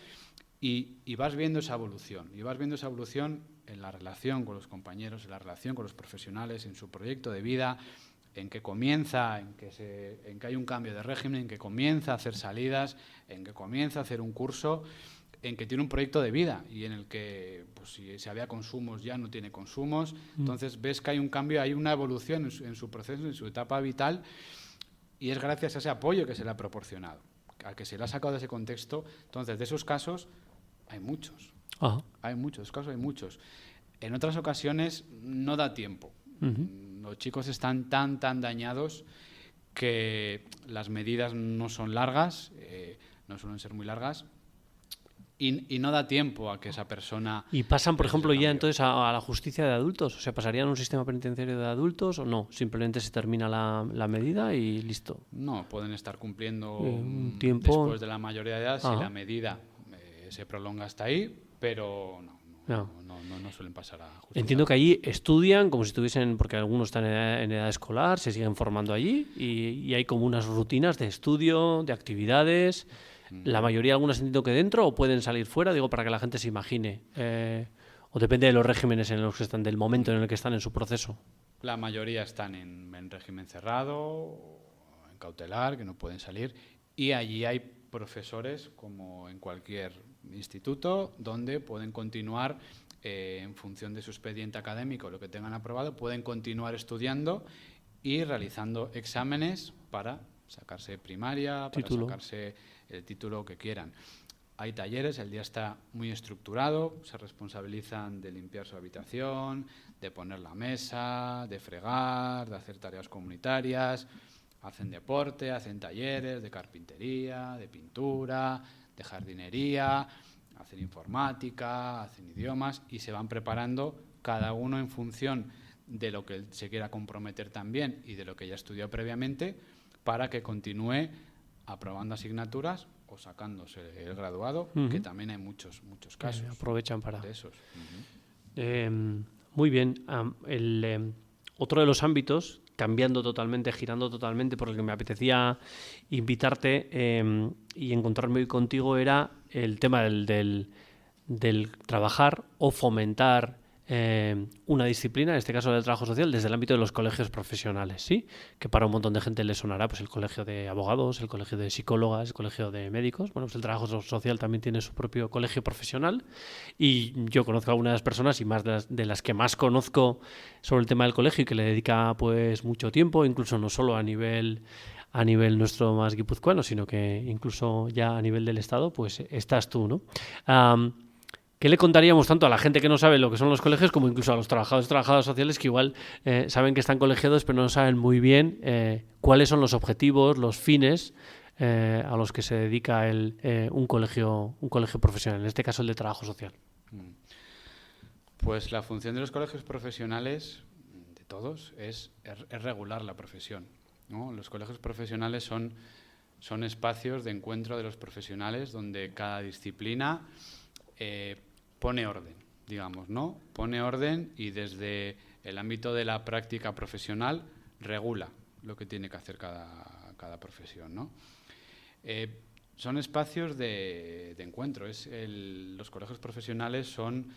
y vas viendo esa evolución. Y vas viendo esa evolución en la relación con los compañeros, en la relación con los profesionales, en su proyecto de vida, en que comienza, en que hay un cambio de régimen, en que comienza a hacer salidas, en que comienza a hacer un curso, en que tiene un proyecto de vida y en el que pues, si había consumos ya no tiene consumos. Entonces ves que hay un cambio, hay una evolución en su proceso, en su etapa vital, y es gracias a ese apoyo que se le ha proporcionado, al que se le ha sacado de ese contexto. Entonces, de esos casos hay muchos. Ajá. Hay muchos casos, hay muchos. En otras ocasiones no da tiempo. Los chicos están tan dañados que las medidas no son largas, no suelen ser muy largas, y no da tiempo a que esa persona... ¿Y pasan, por ejemplo, ya entonces a la justicia de adultos? O sea, ¿pasarían a un sistema penitenciario de adultos o no? Simplemente se termina la medida y listo. No, pueden estar cumpliendo un tiempo después de la mayoría de edad si la medida se prolonga hasta ahí, pero no suelen pasar a justicia. Entiendo que allí estudian como si estuviesen, porque algunos están en edad escolar, se siguen formando allí y hay como unas rutinas de estudio, de actividades. La mayoría, algunas entiendo que dentro o pueden salir fuera, digo, para que la gente se imagine. O depende de los regímenes en los que están, del momento en el que están en su proceso. La mayoría están en régimen cerrado o en cautelar, que no pueden salir. Y allí hay profesores, como en cualquier instituto, donde pueden continuar en función de su expediente académico, lo que tengan aprobado, pueden continuar estudiando y realizando exámenes para sacarse primaria, para sacarse el título que quieran. Hay talleres, el día está muy estructurado, se responsabilizan de limpiar su habitación, de poner la mesa, de fregar, de hacer tareas comunitarias, hacen deporte, hacen talleres de carpintería, de pintura, de jardinería, hacen informática, hacen idiomas y se van preparando cada uno en función de lo que se quiera comprometer también y de lo que ya estudió previamente para que continúe aprobando asignaturas o sacándose el graduado, que también hay muchos casos. Aprovechan para... de esos. Muy bien. Otro de los ámbitos, cambiando totalmente, girando totalmente, por el que me apetecía invitarte y encontrarme hoy contigo, era el tema del trabajar o fomentar una disciplina, en este caso del trabajo social, desde el ámbito de los colegios profesionales, ¿sí? Que para un montón de gente le sonará pues el colegio de abogados, el colegio de psicólogas, el colegio de médicos. Bueno, pues el trabajo social también tiene su propio colegio profesional y yo conozco a algunas personas y más de las que más conozco sobre el tema del colegio y que le dedica pues mucho tiempo, incluso no solo a nivel nuestro más guipuzcoano, sino que incluso ya a nivel del Estado, pues estás tú, ¿no? ¿Qué le contaríamos tanto a la gente que no sabe lo que son los colegios como incluso a los trabajadoras sociales que igual saben que están colegiados pero no saben muy bien cuáles son los objetivos, los fines a los que se dedica un colegio profesional, en este caso el de trabajo social? Pues la función de los colegios profesionales, de todos, es regular la profesión, ¿no? Los colegios profesionales son espacios de encuentro de los profesionales donde cada disciplina pone orden, digamos, ¿no? Pone orden y desde el ámbito de la práctica profesional regula lo que tiene que hacer cada profesión, ¿no? Son espacios de encuentro. Los colegios profesionales son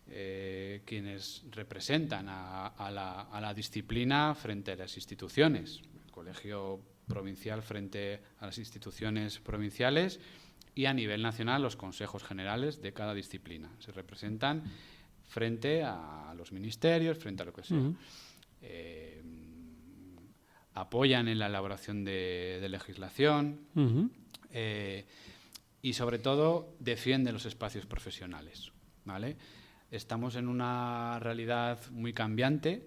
quienes representan a la disciplina frente a las instituciones. El colegio provincial frente a las instituciones provinciales y a nivel nacional los consejos generales de cada disciplina. Se representan frente a los ministerios, frente a lo que sea. Apoyan en la elaboración de legislación y sobre todo defienden los espacios profesionales, ¿vale? Estamos en una realidad muy cambiante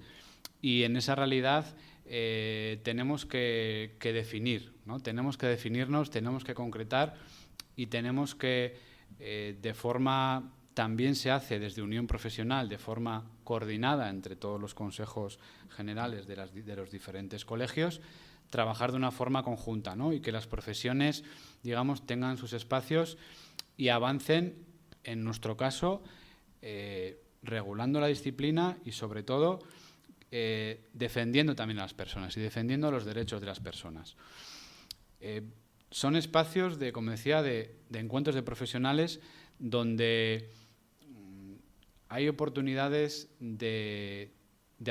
y en esa realidad tenemos que definir, ¿no? Tenemos que definirnos, tenemos que concretar y tenemos que, de forma, también se hace desde Unión Profesional, de forma coordinada entre todos los consejos generales de los diferentes colegios, trabajar de una forma conjunta, ¿no? Y que las profesiones, digamos, tengan sus espacios y avancen, en nuestro caso, regulando la disciplina y, sobre todo, defendiendo también a las personas y defendiendo los derechos de las personas. Son espacios, como decía, de encuentros de profesionales donde hay oportunidades de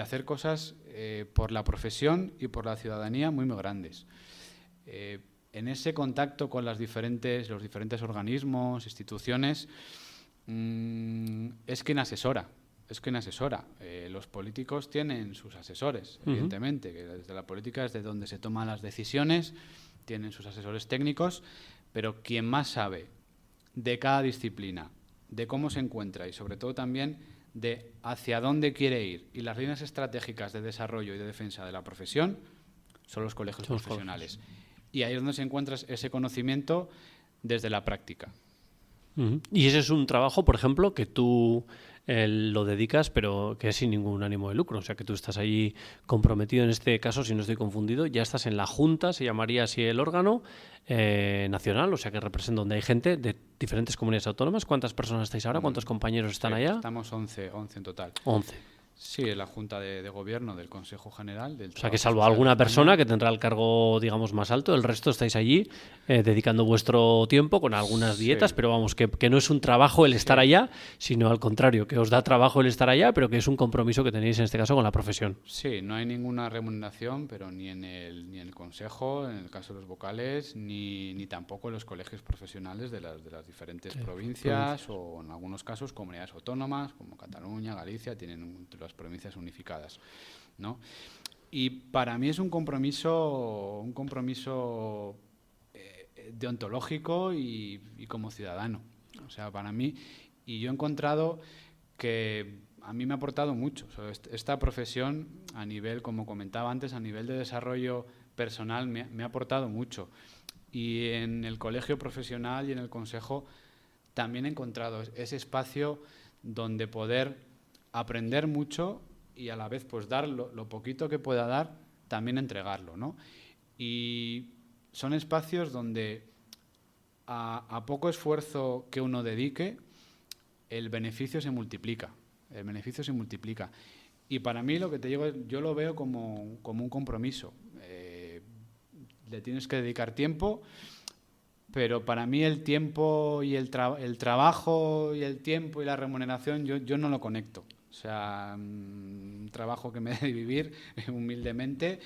hacer cosas por la profesión y por la ciudadanía muy grandes. En ese contacto con los diferentes organismos, instituciones, es quien asesora. Los políticos tienen sus asesores, evidentemente, que desde la política es de donde se toman las decisiones, tienen sus asesores técnicos, pero quien más sabe de cada disciplina, de cómo se encuentra y sobre todo también de hacia dónde quiere ir y las líneas estratégicas de desarrollo y de defensa de la profesión son los colegios profesionales. Y ahí es donde se encuentra ese conocimiento desde la práctica. Y ese es un trabajo, por ejemplo, que tú lo dedicas, pero que es sin ningún ánimo de lucro. O sea, que tú estás ahí comprometido, en este caso, si no estoy confundido, ya estás en la Junta, se llamaría así el órgano nacional, o sea, que representa donde hay gente de diferentes comunidades autónomas. ¿Cuántas personas estáis ahora? ¿Cuántos compañeros están allá? Estamos 11 en total. 11. Sí, es la Junta de Gobierno del Consejo General del Trabajo. O sea, que salvo alguna persona que tendrá el cargo, digamos, más alto, el resto estáis allí dedicando vuestro tiempo con algunas dietas, pero vamos, que no es un trabajo el estar allá, sino al contrario, que os da trabajo el estar allá, pero que es un compromiso que tenéis en este caso con la profesión. Sí, no hay ninguna remuneración, pero ni en el Consejo, en el caso de los vocales, ni tampoco en los colegios profesionales de las diferentes provincias o, en algunos casos, comunidades autónomas, como Cataluña, Galicia, tienen las provincias unificadas, ¿no? Y para mí es un compromiso deontológico y como ciudadano. O sea, para mí, y yo he encontrado que a mí me ha aportado mucho. O sea, esta profesión, a nivel, como comentaba antes, a nivel de desarrollo personal, me ha aportado mucho. Y en el colegio profesional y en el consejo también he encontrado ese espacio donde poder aprender mucho y a la vez pues dar lo poquito que pueda dar, también entregarlo, ¿no? Y son espacios donde a poco esfuerzo que uno dedique, el beneficio se multiplica. Y para mí, lo que te digo, yo lo veo como un compromiso. Le tienes que dedicar tiempo, pero para mí el tiempo y el trabajo y el tiempo y la remuneración yo no lo conecto. O sea, un trabajo que me dé vivir humildemente,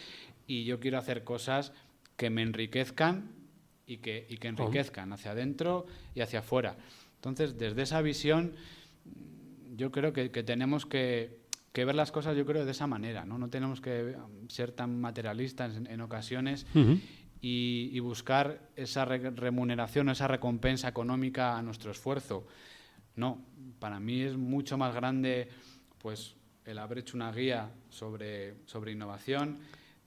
y yo quiero hacer cosas que me enriquezcan y que enriquezcan hacia adentro y hacia afuera. Entonces, desde esa visión, yo creo que tenemos que ver las cosas, yo creo, de esa manera, ¿no? No tenemos que ser tan materialistas en ocasiones y buscar esa remuneración, esa recompensa económica a nuestro esfuerzo. No, para mí es mucho más grande pues el haber hecho una guía sobre innovación,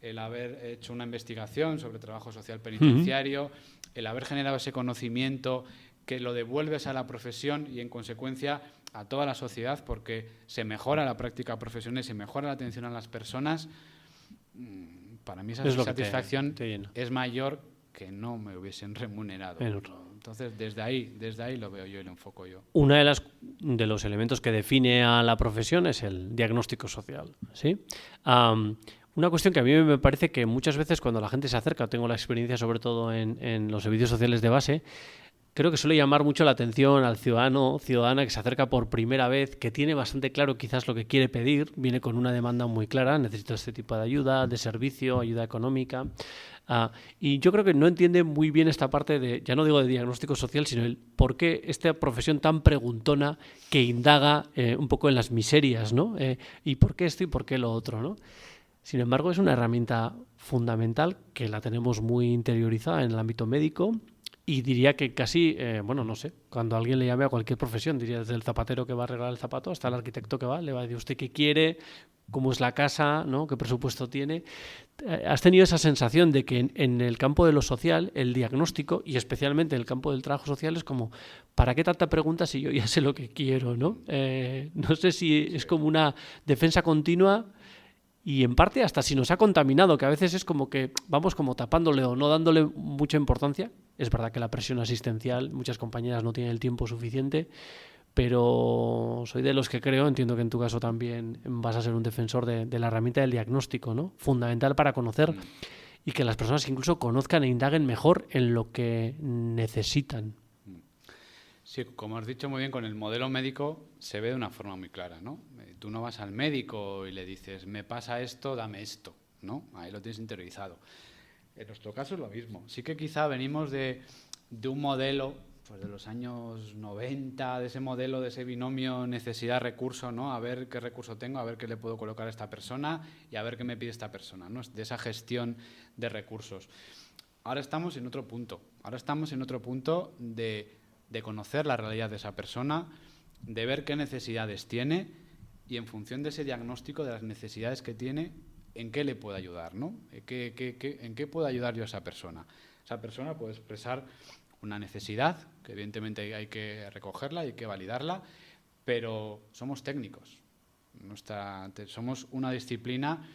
el haber hecho una investigación sobre trabajo social penitenciario, el haber generado ese conocimiento que lo devuelves a la profesión y, en consecuencia, a toda la sociedad, porque se mejora la práctica profesional, se mejora la atención a las personas. Para mí esa satisfacción es mayor que no me hubiesen remunerado. Entonces, desde ahí lo veo yo y lo enfoco yo. Uno de los elementos que define a la profesión es el diagnóstico social, ¿sí? Una cuestión que a mí me parece que muchas veces cuando la gente se acerca, tengo la experiencia sobre todo en los servicios sociales de base, creo que suele llamar mucho la atención al ciudadana que se acerca por primera vez, que tiene bastante claro quizás lo que quiere pedir, viene con una demanda muy clara, necesito este tipo de ayuda, de servicio, ayuda económica. Y yo creo que no entiende muy bien esta parte de, ya no digo de diagnóstico social, sino el por qué esta profesión tan preguntona que indaga un poco en las miserias, ¿no? Y por qué esto y por qué lo otro, ¿no? Sin embargo, es una herramienta fundamental que la tenemos muy interiorizada en el ámbito médico Y diría que casi, bueno, no sé, cuando alguien le llame a cualquier profesión, diría desde el zapatero que va a arreglar el zapato hasta el arquitecto que va, le va a decir usted qué quiere, cómo es la casa, ¿no? Qué presupuesto tiene. ¿Has tenido esa sensación de que en el campo de lo social, el diagnóstico, y especialmente en el campo del trabajo social, es como, ¿para qué tanta pregunta si yo ya sé lo que quiero, ¿no? No sé si es como una defensa continua. Y en parte hasta si nos ha contaminado, que a veces es como que vamos como tapándole o no dándole mucha importancia. Es verdad que la presión asistencial, muchas compañeras no tienen el tiempo suficiente, pero soy de los que creo, entiendo que en tu caso también vas a ser un defensor de la herramienta del diagnóstico, ¿no? Fundamental para conocer y que las personas incluso conozcan e indaguen mejor en lo que necesitan. Sí, como has dicho muy bien, con el modelo médico se ve de una forma muy clara, ¿no? Tú no vas al médico y le dices, me pasa esto, dame esto, ¿no? Ahí lo tienes interiorizado. En nuestro caso es lo mismo. Sí que quizá venimos de un modelo pues de los años 90, de ese modelo, de ese binomio necesidad-recurso, ¿no? A ver qué recurso tengo, a ver qué le puedo colocar a esta persona y a ver qué me pide esta persona, ¿no? De esa gestión de recursos. Ahora estamos en otro punto. Ahora estamos en otro punto de conocer la realidad de esa persona, de ver qué necesidades tiene y en función de ese diagnóstico de las necesidades que tiene, en qué le puedo ayudar, ¿no? ¿En qué puedo ayudar yo a esa persona? Esa persona puede expresar una necesidad, que evidentemente hay que recogerla, hay que validarla, pero somos técnicos. Somos una disciplina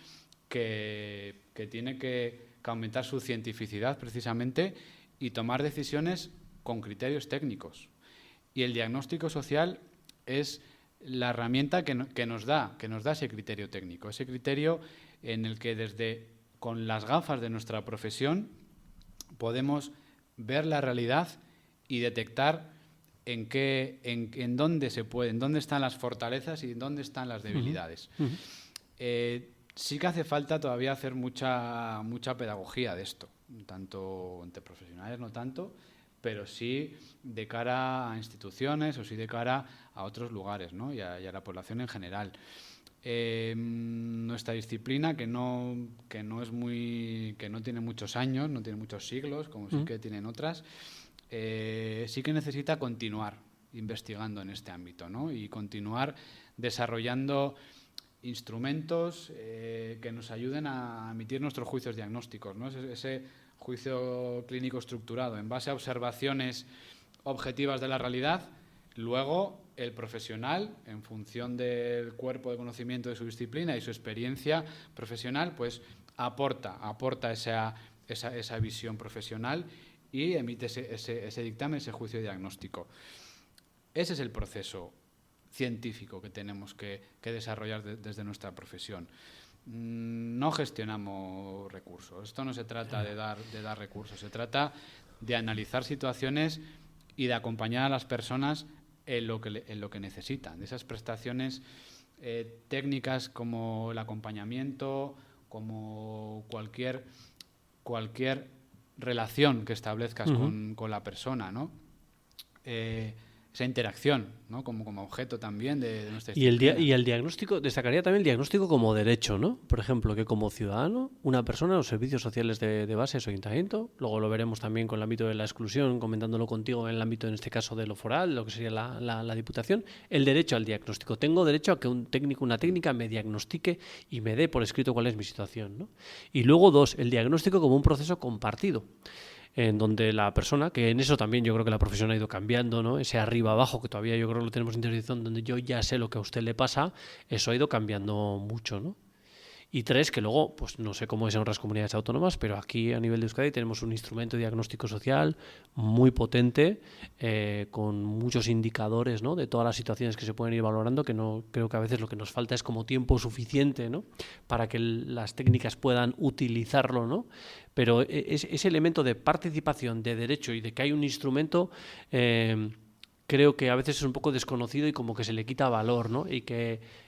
que tiene que aumentar su cientificidad precisamente y tomar decisiones con criterios técnicos. Y el diagnóstico social es la herramienta que nos da ese criterio técnico, ese criterio en el que con las gafas de nuestra profesión podemos ver la realidad y detectar en dónde en dónde están las fortalezas y en dónde están las debilidades. Sí que hace falta todavía hacer mucha pedagogía de esto, tanto entre profesionales, no tanto, pero sí de cara a instituciones o sí de cara a otros lugares, ¿no? y a la población en general. Nuestra disciplina, que no tiene muchos años, no tiene muchos siglos, como sí que tienen otras, sí que necesita continuar investigando en este ámbito, ¿no? Y continuar desarrollando instrumentos que nos ayuden a emitir nuestros juicios diagnósticos, ¿no? Ese juicio clínico estructurado en base a observaciones objetivas de la realidad. Luego, el profesional, en función del cuerpo de conocimiento de su disciplina y su experiencia profesional, pues aporta esa visión profesional y emite ese dictamen, ese juicio diagnóstico. Ese es el proceso científico que tenemos que desarrollar desde nuestra profesión. No gestionamos recursos. Esto no se trata de dar recursos, se trata de analizar situaciones y de acompañar a las personas en lo que necesitan. De esas prestaciones técnicas como el acompañamiento, como cualquier relación que establezcas con la persona, ¿no? Esa interacción, ¿no? como objeto también de nuestra disciplina. Y el diagnóstico, destacaría también el diagnóstico como derecho, ¿no? Por ejemplo, que como ciudadano, una persona, los servicios sociales de base, su ayuntamiento, luego lo veremos también con el ámbito de la exclusión, comentándolo contigo en el ámbito, en este caso, de lo foral, lo que sería la Diputación, el derecho al diagnóstico. Tengo derecho a que un técnico, una técnica me diagnostique y me dé por escrito cuál es mi situación, ¿no? Y luego, dos, el diagnóstico como un proceso compartido, en donde la persona, que en eso también yo creo que la profesión ha ido cambiando, ¿no? Ese arriba-abajo, que todavía yo creo que lo tenemos interiorizado, donde yo ya sé lo que a usted le pasa, eso ha ido cambiando mucho, ¿no? Y tres, que luego, pues no sé cómo es en otras comunidades autónomas, pero aquí a nivel de Euskadi tenemos un instrumento de diagnóstico social muy potente, con muchos indicadores, ¿no? De todas las situaciones que se pueden ir valorando, que no creo que a veces lo que nos falta es como tiempo suficiente, ¿no? Para que las técnicas puedan utilizarlo, ¿no? Pero ese elemento de participación, de derecho y de que hay un instrumento, creo que a veces es un poco desconocido y como que se le quita valor, ¿no? Y que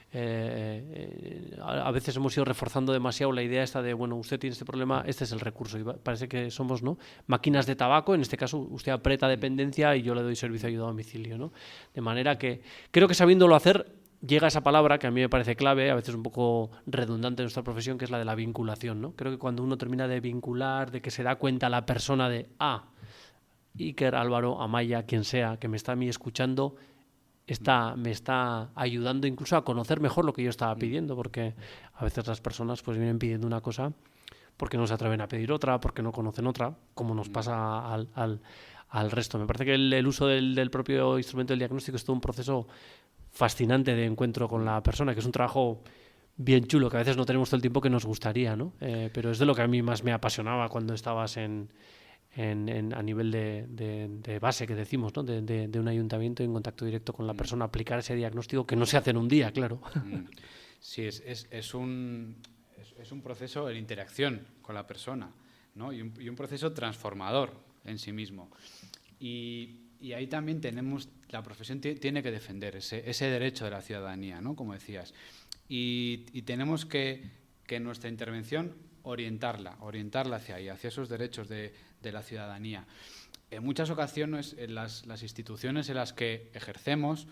a veces hemos ido reforzando demasiado la idea esta de, bueno, usted tiene este problema, este es el recurso. Y parece que somos, ¿no?, máquinas de tabaco. En este caso, usted aprieta dependencia y yo le doy servicio de ayuda a domicilio, ¿no? De manera que creo que sabiéndolo hacer, llega esa palabra que a mí me parece clave, a veces un poco redundante en nuestra profesión, que es la de la vinculación, ¿no? Creo que cuando uno termina de vincular, de que se da cuenta la persona de, Iker, Álvaro, Amaya, quien sea, que me está a mí escuchando, me está ayudando incluso a conocer mejor lo que yo estaba pidiendo, porque a veces las personas pues vienen pidiendo una cosa porque no se atreven a pedir otra, porque no conocen otra, como nos pasa al resto. Me parece que el uso del propio instrumento del diagnóstico es todo un proceso fascinante de encuentro con la persona, que es un trabajo bien chulo, que a veces no tenemos todo el tiempo que nos gustaría, ¿no? Pero es de lo que a mí más me apasionaba cuando estabas a nivel de base, que decimos, ¿no? De un ayuntamiento en contacto directo con la persona, aplicar ese diagnóstico que no se hace en un día, claro. Sí, es un proceso en interacción con la persona, ¿no? y un proceso transformador en sí mismo. Y ahí también la profesión tiene que defender ese derecho de la ciudadanía, ¿no? Como decías. Y tenemos que en nuestra intervención orientarla hacia ahí, hacia esos derechos de la ciudadanía. En muchas ocasiones, en las instituciones en las que ejercemos,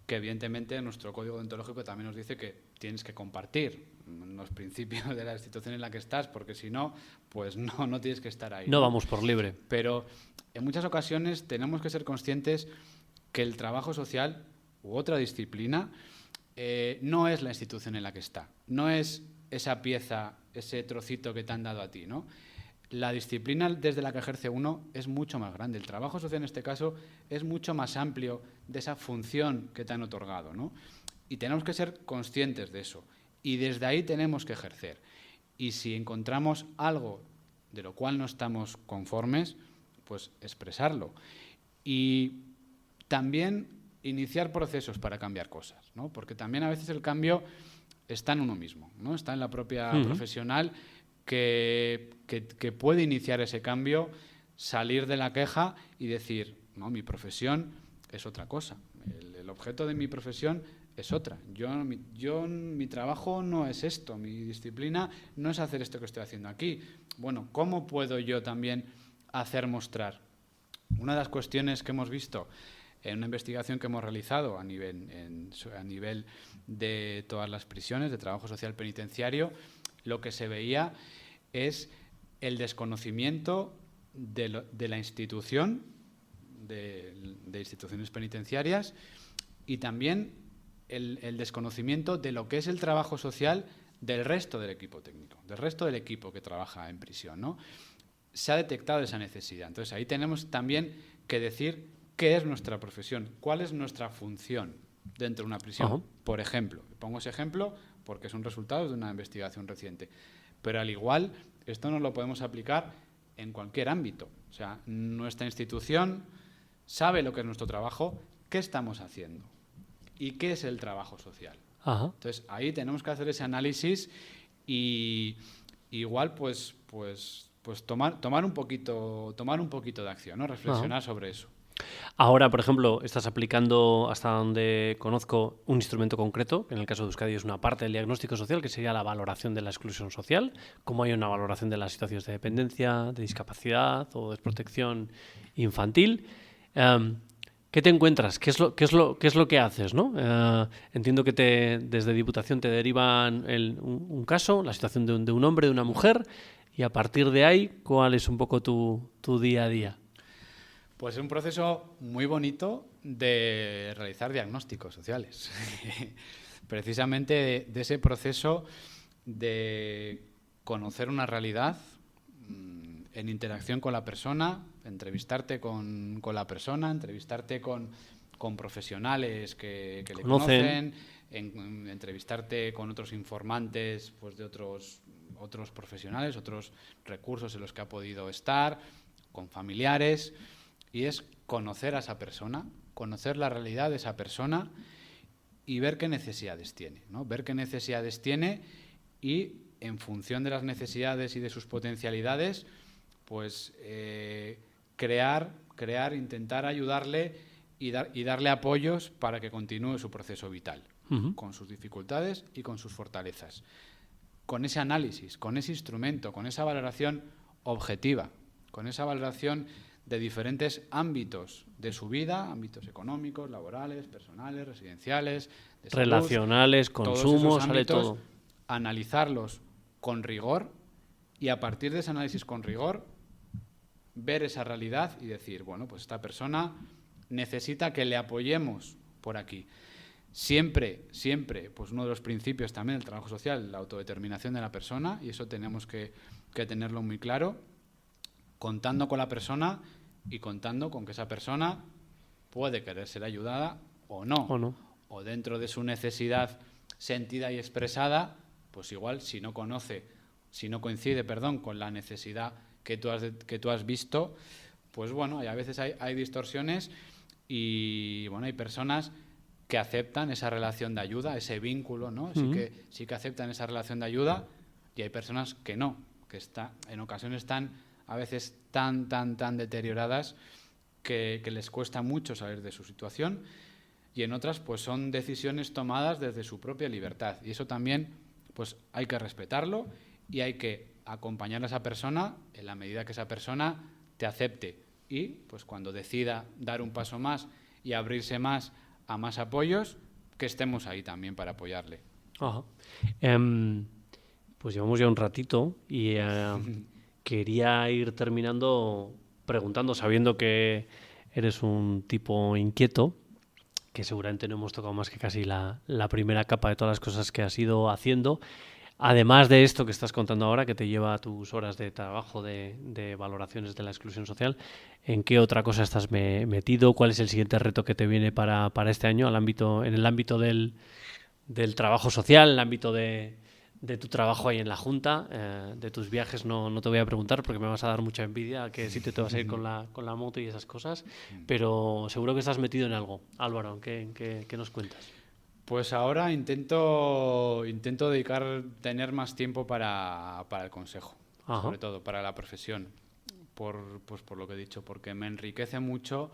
que evidentemente nuestro código deontológico también nos dice que tienes que compartir los principios de la institución en la que estás, porque si no, pues no tienes que estar ahí. No vamos por libre. Pero en muchas ocasiones tenemos que ser conscientes que el trabajo social u otra disciplina no es la institución en la que está, no es esa pieza, ese trocito que te han dado a ti, ¿no? La disciplina desde la que ejerce uno es mucho más grande. El trabajo social en este caso es mucho más amplio de esa función que te han otorgado, ¿no? Y tenemos que ser conscientes de eso. Y desde ahí tenemos que ejercer. Y si encontramos algo de lo cual no estamos conformes, pues expresarlo. Y también iniciar procesos para cambiar cosas, ¿no? Porque también a veces el cambio está en uno mismo, ¿no? Está en la propia profesional que puede iniciar ese cambio, salir de la queja y decir, no, mi profesión es otra cosa. El objeto de mi profesión es otra. Mi trabajo no es esto, mi disciplina no es hacer esto que estoy haciendo aquí. Bueno, ¿cómo puedo yo también hacer mostrar? Una de las cuestiones que hemos visto en una investigación que hemos realizado a nivel de todas las prisiones de trabajo social penitenciario, lo que se veía es el desconocimiento de la institución, de instituciones penitenciarias, y también el desconocimiento de lo que es el trabajo social del resto del equipo técnico, del resto del equipo que trabaja en prisión, ¿no? Se ha detectado esa necesidad. Entonces, ahí tenemos también que decir qué es nuestra profesión, cuál es nuestra función dentro de una prisión. Uh-huh. Por ejemplo, pongo ese ejemplo porque son resultados de una investigación reciente. Pero al igual, esto nos lo podemos aplicar en cualquier ámbito. O sea, nuestra institución sabe lo que es nuestro trabajo, qué estamos haciendo y qué es el trabajo social. Ajá. Entonces, ahí tenemos que hacer ese análisis y igual pues tomar un poquito de acción, ¿no? Reflexionar sobre eso. Ahora, por ejemplo, estás aplicando, hasta donde conozco, un instrumento concreto, que en el caso de Euskadi es una parte del diagnóstico social, que sería la valoración de la exclusión social, como hay una valoración de las situaciones de dependencia, de discapacidad o desprotección infantil. ¿Qué te encuentras? ¿Qué es lo que haces, ¿no? Entiendo que desde Diputación te derivan un caso, la situación de un hombre, de una mujer, y a partir de ahí, ¿cuál es un poco tu día a día? Pues es un proceso muy bonito de realizar diagnósticos sociales. Precisamente de ese proceso de conocer una realidad en interacción con la persona, entrevistarte con la persona, entrevistarte con profesionales que le conocen, entrevistarte con otros informantes pues de otros profesionales, otros recursos en los que ha podido estar, con familiares. Y es conocer a esa persona, conocer la realidad de esa persona y ver qué necesidades tiene, ¿no? Ver qué necesidades tiene y, en función de las necesidades y de sus potencialidades, pues crear, intentar ayudarle y darle apoyos para que continúe su proceso vital, con sus dificultades y con sus fortalezas. Con ese análisis, con ese instrumento, con esa valoración objetiva, con esa valoración de diferentes ámbitos de su vida, ámbitos económicos, laborales, personales, residenciales, de salud, relacionales, consumo, sale todo. Analizarlos con rigor y a partir de ese análisis con rigor ver esa realidad y decir, bueno, pues esta persona necesita que le apoyemos por aquí. Siempre, pues uno de los principios también del trabajo social, la autodeterminación de la persona, y eso tenemos que tenerlo muy claro, contando con la persona y contando con que esa persona puede querer ser ayudada o no. O dentro de su necesidad sentida y expresada, pues igual si no coincide con la necesidad que tú has visto, pues bueno, a veces hay distorsiones y bueno, hay personas que aceptan esa relación de ayuda, ese vínculo, ¿no? Sí que aceptan esa relación de ayuda, y hay personas que no, que en ocasiones están a veces tan deterioradas que les cuesta mucho salir de su situación, y en otras pues son decisiones tomadas desde su propia libertad, y eso también pues hay que respetarlo y hay que acompañar a esa persona en la medida que esa persona te acepte, y pues cuando decida dar un paso más y abrirse más a más apoyos, que estemos ahí también para apoyarle. Ajá. Pues llevamos ya un ratito y quería ir terminando preguntando, sabiendo que eres un tipo inquieto, que seguramente no hemos tocado más que casi la primera capa de todas las cosas que has ido haciendo. Además de esto que estás contando ahora, que te lleva a tus horas de trabajo de valoraciones de la exclusión social, ¿en qué otra cosa estás metido? ¿Cuál es el siguiente reto que te viene para este año en el ámbito del trabajo social, en el ámbito de tu trabajo ahí en la Junta? De tus viajes no te voy a preguntar porque me vas a dar mucha envidia que si te vas a ir con la moto y esas cosas, pero seguro que estás metido en algo. Álvaro, ¿qué nos cuentas? Pues ahora intento tener más tiempo para el consejo, Ajá. Sobre todo para la profesión, por lo que he dicho, porque me enriquece mucho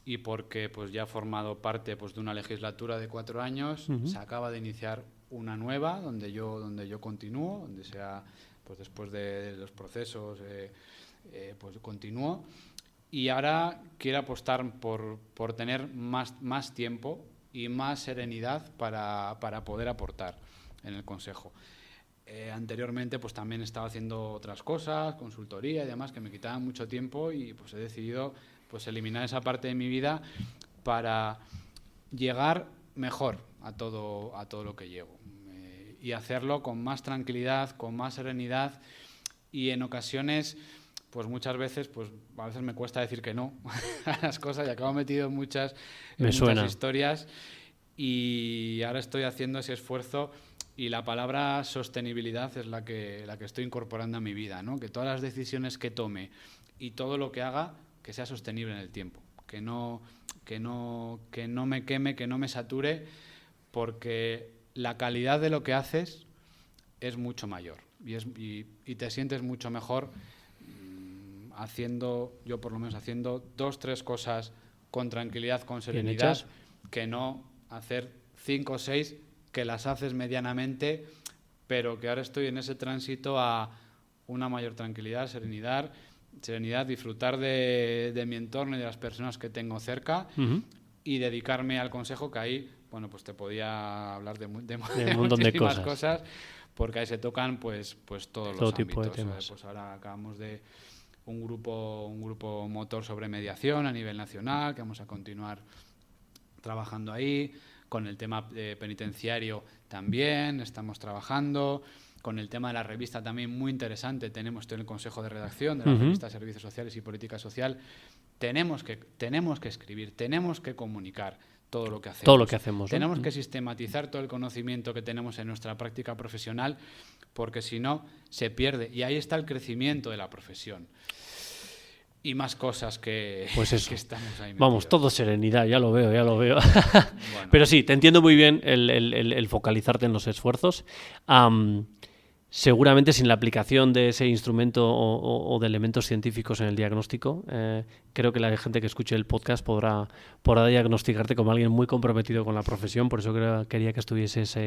y porque pues ya he formado parte pues de una legislatura de 4 años, se acaba de iniciar una nueva donde yo continúo, donde sea pues después de los procesos pues continúo, y ahora quiero apostar por tener más tiempo y más serenidad para poder aportar en el consejo. Anteriormente pues también estaba haciendo otras cosas, consultoría y demás, que me quitaban mucho tiempo, y pues he decidido pues eliminar esa parte de mi vida para llegar mejor a todo lo que llego, y hacerlo con más tranquilidad, con más serenidad, y en ocasiones pues muchas veces, pues a veces me cuesta decir que no a las cosas, y acabo metido en muchas historias, y ahora estoy haciendo ese esfuerzo, y la palabra sostenibilidad es la que estoy incorporando a mi vida, ¿no? Que todas las decisiones que tome y todo lo que haga, que sea sostenible en el tiempo, que no me queme, que no me sature, porque la calidad de lo que haces es mucho mayor, y te sientes mucho mejor yo por lo menos haciendo 2-3 cosas con tranquilidad, con serenidad, que no hacer 5 o 6 que las haces medianamente, pero que ahora estoy en ese tránsito a una mayor tranquilidad, serenidad, disfrutar de mi entorno y de las personas que tengo cerca, y dedicarme al consejo, que ahí, bueno, pues te podía hablar de muchísimas cosas, porque ahí se tocan pues todos los tipo ámbitos. De temas. Pues ahora acabamos de un grupo motor sobre mediación a nivel nacional, que vamos a continuar trabajando ahí. Con el tema penitenciario también estamos trabajando. Con el tema de la revista también muy interesante. Estoy en el consejo de redacción de la revista Servicios Sociales y Política Social. Tenemos que escribir, tenemos que comunicar todo lo que hacemos. Tenemos que sistematizar todo el conocimiento que tenemos en nuestra práctica profesional, porque si no, se pierde. Y ahí está el crecimiento de la profesión. Y más cosas que estamos ahí metidos. Vamos, todo serenidad, ya lo veo. Bueno. Pero sí, te entiendo muy bien el focalizarte en los esfuerzos. Seguramente sin la aplicación de ese instrumento o de elementos científicos en el diagnóstico, creo que la gente que escuche el podcast podrá diagnosticarte como alguien muy comprometido con la profesión. Por eso quería que estuvieses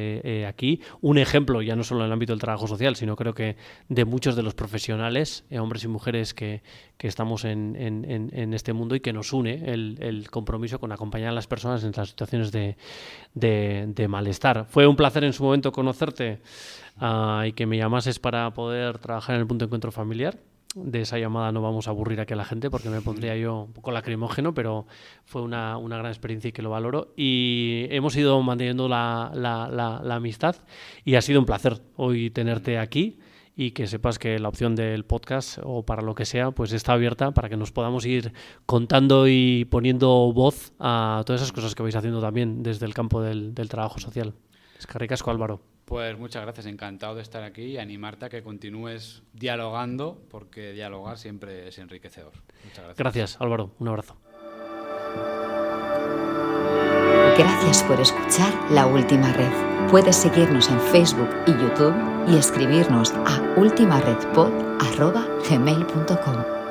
aquí. Un ejemplo, ya no solo en el ámbito del trabajo social, sino creo que de muchos de los profesionales, hombres y mujeres que estamos en este mundo, y que nos une el compromiso con acompañar a las personas en las situaciones de malestar. Fue un placer en su momento conocerte, y que me llamases para poder trabajar en el punto de encuentro familiar. esa llamada no vamos a aburrir aquí a la gente porque me pondría yo un poco lacrimógeno, pero fue una gran experiencia y que lo valoro. Y hemos ido manteniendo la amistad y ha sido un placer hoy tenerte aquí y que sepas que la opción del podcast o para lo que sea pues está abierta para que nos podamos ir contando y poniendo voz a todas esas cosas que vais haciendo también desde el campo del trabajo social. Eskerrik asko, Álvaro. Pues muchas gracias, encantado de estar aquí y animarte a que continúes dialogando, porque dialogar siempre es enriquecedor. Muchas gracias. Gracias, Álvaro. Un abrazo. Gracias por escuchar La Última Red. Puedes seguirnos en Facebook y YouTube y escribirnos a ultimaredpod@gmail.com.